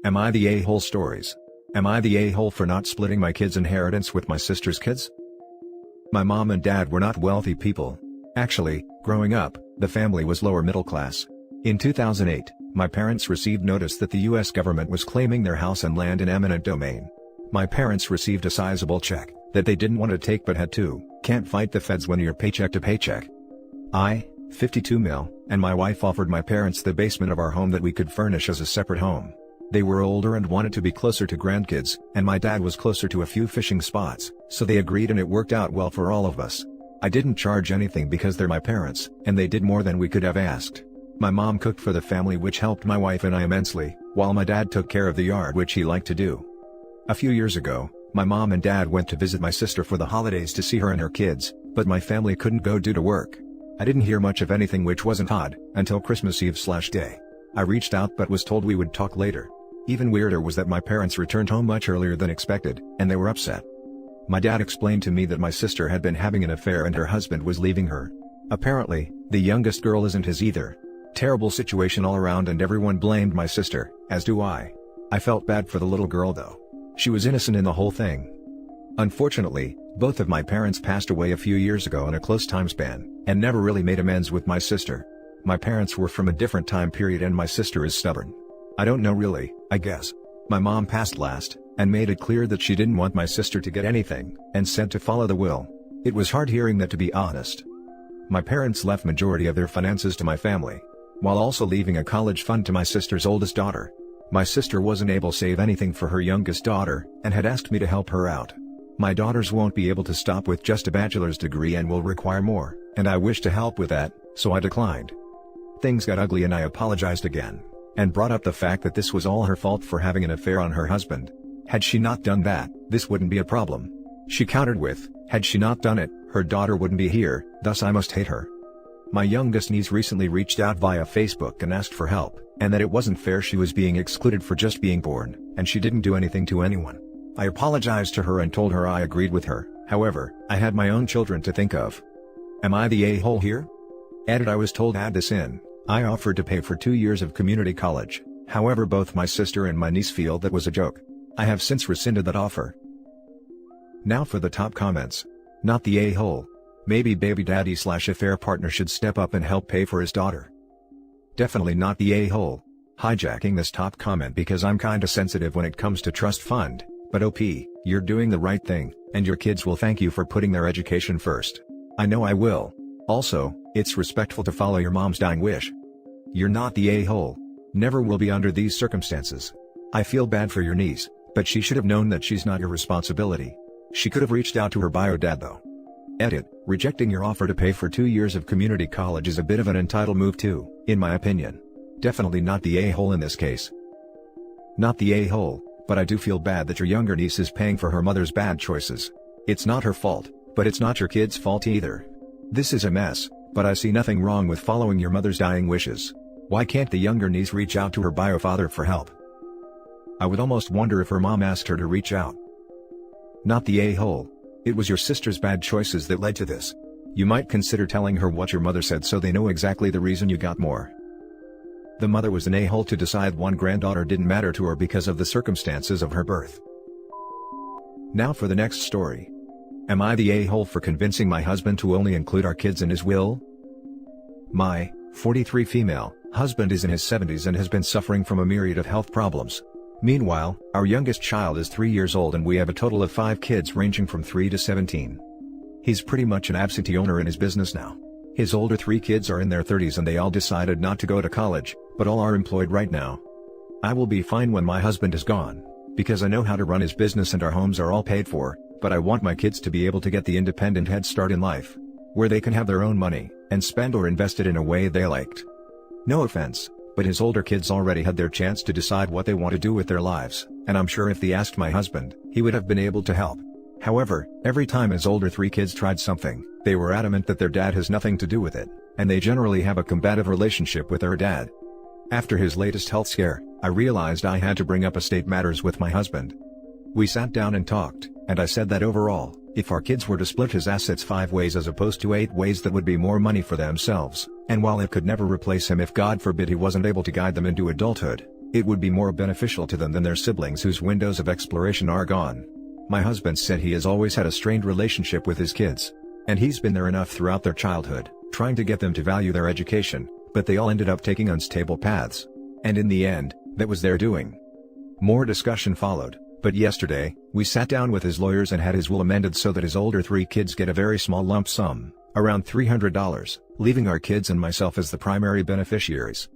Am I the a-hole stories? Am I the a-hole for not splitting my kids' inheritance with my sister's kids? My mom and dad were not wealthy people. Actually, growing up, the family was lower middle class. In 2008, my parents received notice that the US government was claiming their house and land in eminent domain. My parents received a sizable check that they didn't want to take but had to. Can't fight the feds when you're paycheck to paycheck. I, 52 mil, and my wife offered my parents the basement of our home that we could furnish as a separate home. They were older and wanted to be closer to grandkids, and my dad was closer to a few fishing spots, so they agreed and it worked out well for all of us. I didn't charge anything because they're my parents, and they did more than we could have asked. My mom cooked for the family, which helped my wife and I immensely, while my dad took care of the yard, which he liked to do. A few years ago, my mom and dad went to visit my sister for the holidays to see her and her kids, but my family couldn't go due to work. I didn't hear much of anything, which wasn't odd, until Christmas Eve/day. I reached out but was told we would talk later. Even weirder was that my parents returned home much earlier than expected, and they were upset. My dad explained to me that my sister had been having an affair and her husband was leaving her. Apparently, the youngest girl isn't his either. Terrible situation all around, and everyone blamed my sister, as do I. I felt bad for the little girl though. She was innocent in the whole thing. Unfortunately, both of my parents passed away a few years ago in a close time span, and never really made amends with my sister. My parents were from a different time period and my sister is stubborn. I don't know really, I guess. My mom passed last, and made it clear that she didn't want my sister to get anything, and said to follow the will. It was hard hearing that, to be honest. My parents left majority of their finances to my family, while also leaving a college fund to my sister's oldest daughter. My sister wasn't able to save anything for her youngest daughter, and had asked me to help her out. My daughters won't be able to stop with just a bachelor's degree and will require more, and I wish to help with that, so I declined. Things got ugly and I apologized again, and brought up the fact that this was all her fault for having an affair on her husband. Had she not done that, this wouldn't be a problem. She countered with, had she not done it, her daughter wouldn't be here, thus I must hate her. My youngest niece recently reached out via Facebook and asked for help, and that it wasn't fair she was being excluded for just being born, and she didn't do anything to anyone. I apologized to her and told her I agreed with her. However, I had my own children to think of. Am I the a-hole here? Edit. I was told add this in. I offered to pay for 2 years of community college, however both my sister and my niece feel that was a joke. I have since rescinded that offer. Now for the top comments. Not the a-hole. Maybe baby daddy/affair partner should step up and help pay for his daughter. Definitely not the a-hole. Hijacking this top comment because I'm kinda sensitive when it comes to trust fund, but OP, you're doing the right thing, and your kids will thank you for putting their education first. I know I will. Also, it's respectful to follow your mom's dying wish. You're not the a-hole. Never will be under these circumstances. I feel bad for your niece, but she should have known that she's not your responsibility. She could have reached out to her bio dad though. Edit. Rejecting your offer to pay for 2 years of community college is a bit of an entitled move too, in my opinion. Definitely not the a-hole in this case. Not the a-hole, but I do feel bad that your younger niece is paying for her mother's bad choices. It's not her fault, but it's not your kid's fault either. This is a mess, but I see nothing wrong with following your mother's dying wishes. Why can't the younger niece reach out to her bio father for help? I would almost wonder if her mom asked her to reach out. Not the a-hole. It was your sister's bad choices that led to this. You might consider telling her what your mother said so they know exactly the reason you got more. The mother was an a-hole to decide one granddaughter didn't matter to her because of the circumstances of her birth. Now for the next story. Am I the a-hole for convincing my husband to only include our kids in his will? My 43 female husband is in his 70s and has been suffering from a myriad of health problems. Meanwhile, our youngest child is 3 years old and we have a total of 5 kids ranging from 3 to 17. He's pretty much an absentee owner in his business now. His older 3 kids are in their 30s and they all decided not to go to college, but all are employed right now. I will be fine when my husband is gone, because I know how to run his business and our homes are all paid for, but I want my kids to be able to get the independent head start in life, where they can have their own money, and spend or invest it in a way they liked. No offense, but his older kids already had their chance to decide what they want to do with their lives, and I'm sure if they asked my husband, he would have been able to help. However, every time his older 3 kids tried something, they were adamant that their dad has nothing to do with it, and they generally have a combative relationship with their dad. After his latest health scare, I realized I had to bring up estate matters with my husband. We sat down and talked, and I said that overall, if our kids were to split his assets 5 ways as opposed to 8 ways, that would be more money for themselves, and while it could never replace him if God forbid he wasn't able to guide them into adulthood, It would be more beneficial to them than their siblings whose windows of exploration are gone. My husband said he has always had a strained relationship with his kids. And he's been there enough throughout their childhood, trying to get them to value their education, but they all ended up taking unstable paths. And in the end, that was their doing. More discussion followed, but yesterday, we sat down with his lawyers and had his will amended so that his older 3 kids get a very small lump sum, around $300, leaving our kids and myself as the primary beneficiaries.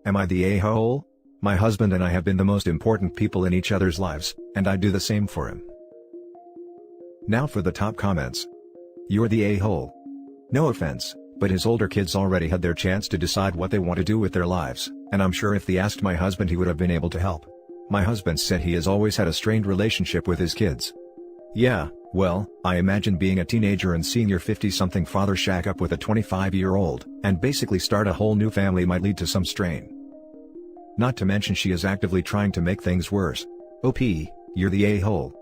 Am I the a-hole? My husband and I have been the most important people in each other's lives, and I do the same for him. Now for the top comments. You're the a-hole. No offense, but his older kids already had their chance to decide what they want to do with their lives, and I'm sure if they asked my husband he would have been able to help. My husband said he has always had a strained relationship with his kids. Yeah, well, I imagine being a teenager and seeing your 50-something father shack up with a 25-year-old, and basically start a whole new family might lead to some strain. Not to mention she is actively trying to make things worse. OP, you're the a-hole.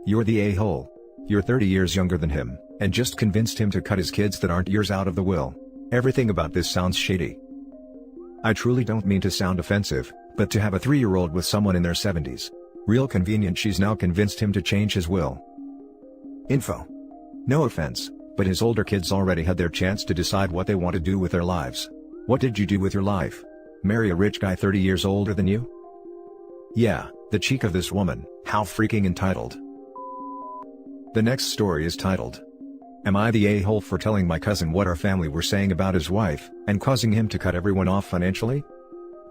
You're the a-hole. You're 30 years younger than him, and just convinced him to cut his kids that aren't yours out of the will. Everything about this sounds shady. I truly don't mean to sound offensive, but to have a 3-year-old with someone in their 70s. Real convenient she's now convinced him to change his will. Info. No offense, but his older kids already had their chance to decide what they want to do with their lives. What did you do with your life? Marry a rich guy 30 years older than you? Yeah, the cheek of this woman, how freaking entitled. The next story is titled, Am I the a-hole for telling my cousin what our family were saying about his wife, and causing him to cut everyone off financially?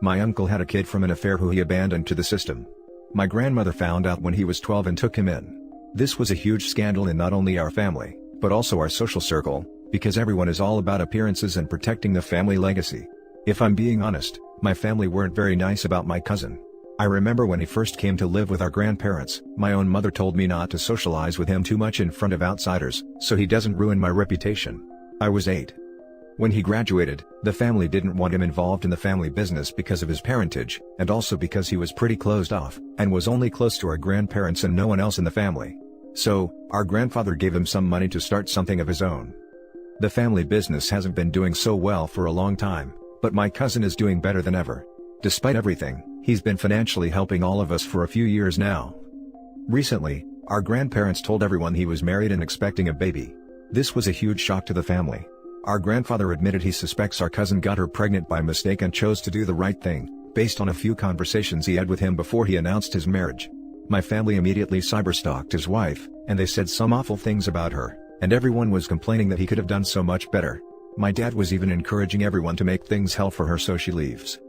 My uncle had a kid from an affair who he abandoned to the system. My grandmother found out when he was 12 and took him in. This was a huge scandal in not only our family, but also our social circle, because everyone is all about appearances and protecting the family legacy. If I'm being honest, my family weren't very nice about my cousin. I remember when he first came to live with our grandparents, my own mother told me not to socialize with him too much in front of outsiders, so he doesn't ruin my reputation. I was 8. When he graduated, the family didn't want him involved in the family business because of his parentage, and also because he was pretty closed off, and was only close to our grandparents and no one else in the family. So, our grandfather gave him some money to start something of his own. The family business hasn't been doing so well for a long time, but my cousin is doing better than ever. Despite everything, he's been financially helping all of us for a few years now. Recently, our grandparents told everyone he was married and expecting a baby. This was a huge shock to the family. Our grandfather admitted he suspects our cousin got her pregnant by mistake and chose to do the right thing, based on a few conversations he had with him before he announced his marriage. My family immediately cyberstalked his wife, and they said some awful things about her, and everyone was complaining that he could have done so much better. My dad was even encouraging everyone to make things hell for her so she leaves.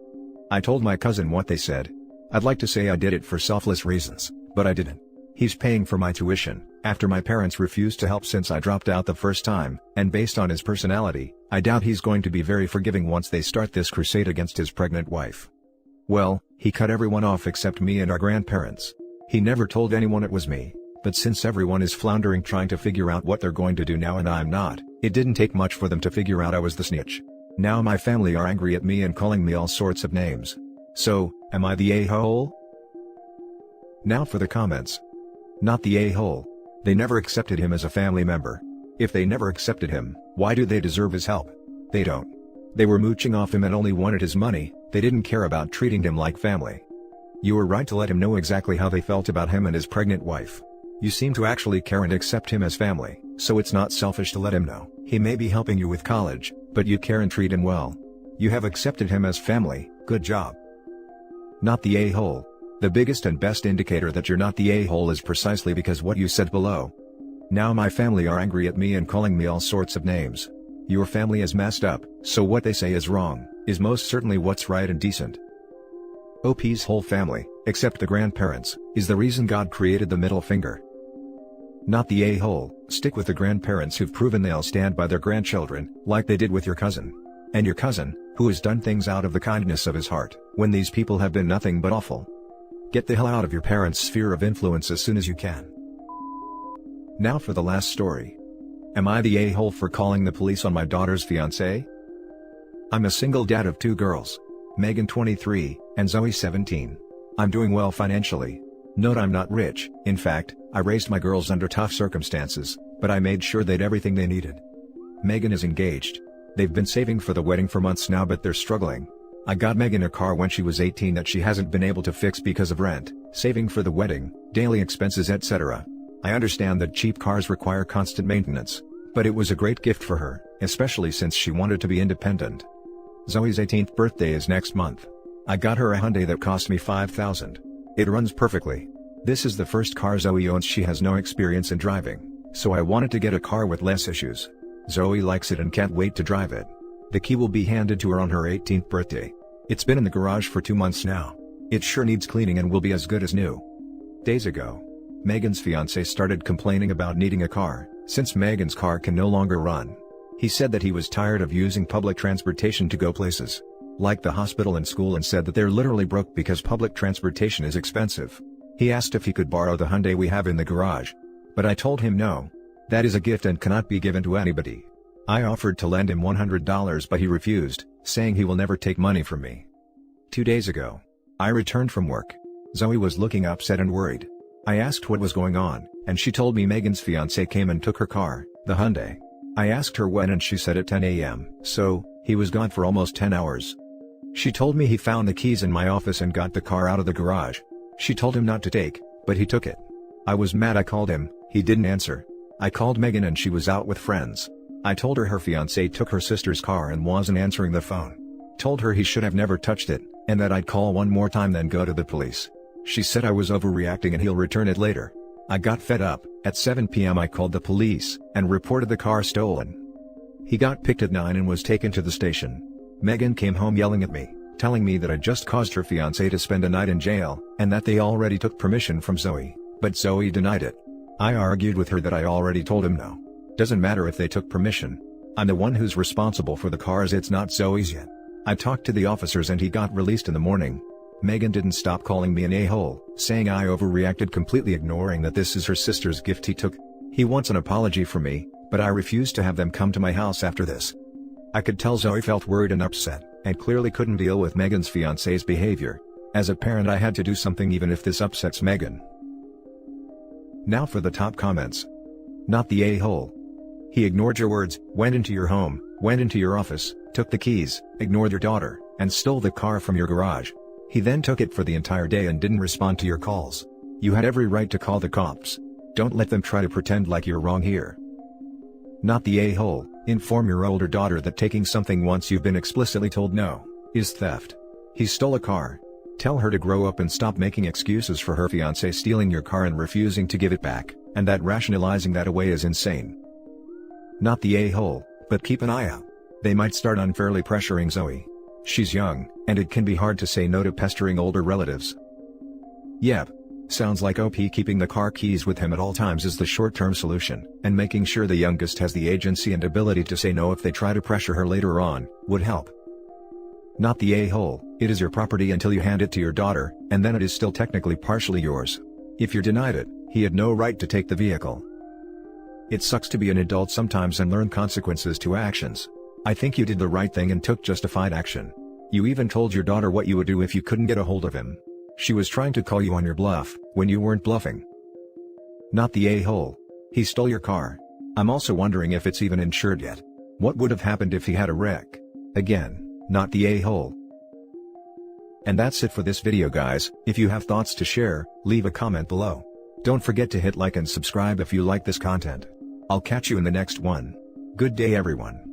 I told my cousin what they said. I'd like to say I did it for selfless reasons, but I didn't. He's paying for my tuition, after my parents refused to help since I dropped out the first time, and based on his personality, I doubt he's going to be very forgiving once they start this crusade against his pregnant wife. Well, he cut everyone off except me and our grandparents. He never told anyone it was me, but since everyone is floundering trying to figure out what they're going to do now and I'm not, it didn't take much for them to figure out I was the snitch. Now my family are angry at me and calling me all sorts of names. So, am I the a-hole? Now for the comments. Not the a-hole. They never accepted him as a family member. If they never accepted him, why do they deserve his help? They don't. They were mooching off him and only wanted his money, they didn't care about treating him like family. You were right to let him know exactly how they felt about him and his pregnant wife. You seem to actually care and accept him as family, so it's not selfish to let him know. He may be helping you with college, but you care and treat him well. You have accepted him as family, good job. Not the a-hole. The biggest and best indicator that you're not the a-hole is precisely because what you said below. Now my family are angry at me and calling me all sorts of names. Your family is messed up, so what they say is wrong, is most certainly what's right and decent. OP's whole family, except the grandparents, is the reason God created the middle finger. Not the a-hole. Stick with the grandparents who've proven they'll stand by their grandchildren, like they did with your cousin. And your cousin, who has done things out of the kindness of his heart, when these people have been nothing but awful. Get the hell out of your parents' sphere of influence as soon as you can. Now for the last story. Am I the a-hole for calling the police on my daughter's fiancé? I'm a single dad of 2 girls. Megan 23, and Zoe 17. I'm doing well financially. Note I'm not rich, in fact, I raised my girls under tough circumstances, but I made sure they'd everything they needed. Megan is engaged. They've been saving for the wedding for months now but they're struggling. I got Megan a car when she was 18 that she hasn't been able to fix because of rent, saving for the wedding, daily expenses etc. I understand that cheap cars require constant maintenance, but it was a great gift for her, especially since she wanted to be independent. Zoe's 18th birthday is next month. I got her a Hyundai that cost me $5,000. It runs perfectly. This is the first car Zoe owns. She has no experience in driving, so I wanted to get a car with less issues. Zoe likes it and can't wait to drive it. The key will be handed to her on her 18th birthday. It's been in the garage for 2 months now. It sure needs cleaning and will be as good as new. Days ago, Megan's fiancé started complaining about needing a car, since Megan's car can no longer run. He said that he was tired of using public transportation to go places, like the hospital and school, and said that they're literally broke because public transportation is expensive. He asked if he could borrow the Hyundai we have in the garage. But I told him no. That is a gift and cannot be given to anybody. I offered to lend him $100 but he refused, saying he will never take money from me. 2 days ago, I returned from work. Zoe was looking upset and worried. I asked what was going on, and she told me Megan's fiancé came and took her car, the Hyundai. I asked her when and she said at 10 a.m., so, he was gone for almost 10 hours. She told me he found the keys in my office and got the car out of the garage. She told him not to take, but he took it. I was mad. I called him, he didn't answer. I called Megan and she was out with friends. I told her fiancé took her sister's car and wasn't answering the phone. Told her he should have never touched it, and that I'd call one more time then go to the police. She said I was overreacting and he'll return it later. I got fed up. At 7 p.m. I called the police, and reported the car stolen. He got picked at 9 and was taken to the station. Megan came home yelling at me, telling me that I just caused her fiancé to spend a night in jail, and that they already took permission from Zoe, but Zoe denied it. I argued with her that I already told him no. Doesn't matter if they took permission. I'm the one who's responsible for the cars, it's not Zoe's yet. I talked to the officers and he got released in the morning. Megan didn't stop calling me an a-hole, saying I overreacted, completely ignoring that this is her sister's gift he took. He wants an apology from me, but I refused to have them come to my house after this. I could tell Zoe felt worried and upset, and clearly couldn't deal with Megan's fiancé's behavior. As a parent I had to do something even if this upsets Megan. Now for the top comments. Not the a-hole. He ignored your words, went into your home, went into your office, took the keys, ignored your daughter, and stole the car from your garage. He then took it for the entire day and didn't respond to your calls. You had every right to call the cops. Don't let them try to pretend like you're wrong here. Not the a-hole. Inform your older daughter that taking something once you've been explicitly told no, is theft. He stole a car. Tell her to grow up and stop making excuses for her fiancé stealing your car and refusing to give it back, and that rationalizing that away is insane. Not the a-hole, but keep an eye out. They might start unfairly pressuring Zoe. She's young, and it can be hard to say no to pestering older relatives. Yep. Sounds like OP keeping the car keys with him at all times is the short-term solution, and making sure the youngest has the agency and ability to say no if they try to pressure her later on, would help. Not the a-hole. It is your property until you hand it to your daughter, and then it is still technically partially yours. If you're denied it, he had no right to take the vehicle. It sucks to be an adult sometimes and learn consequences to actions. I think you did the right thing and took justified action. You even told your daughter what you would do if you couldn't get a hold of him. She was trying to call you on your bluff, when you weren't bluffing. Not the a-hole. He stole your car. I'm also wondering if it's even insured yet. What would have happened if he had a wreck? Again, not the a-hole. And that's it for this video guys. If you have thoughts to share, leave a comment below. Don't forget to hit like and subscribe if you like this content. I'll catch you in the next one. Good day everyone.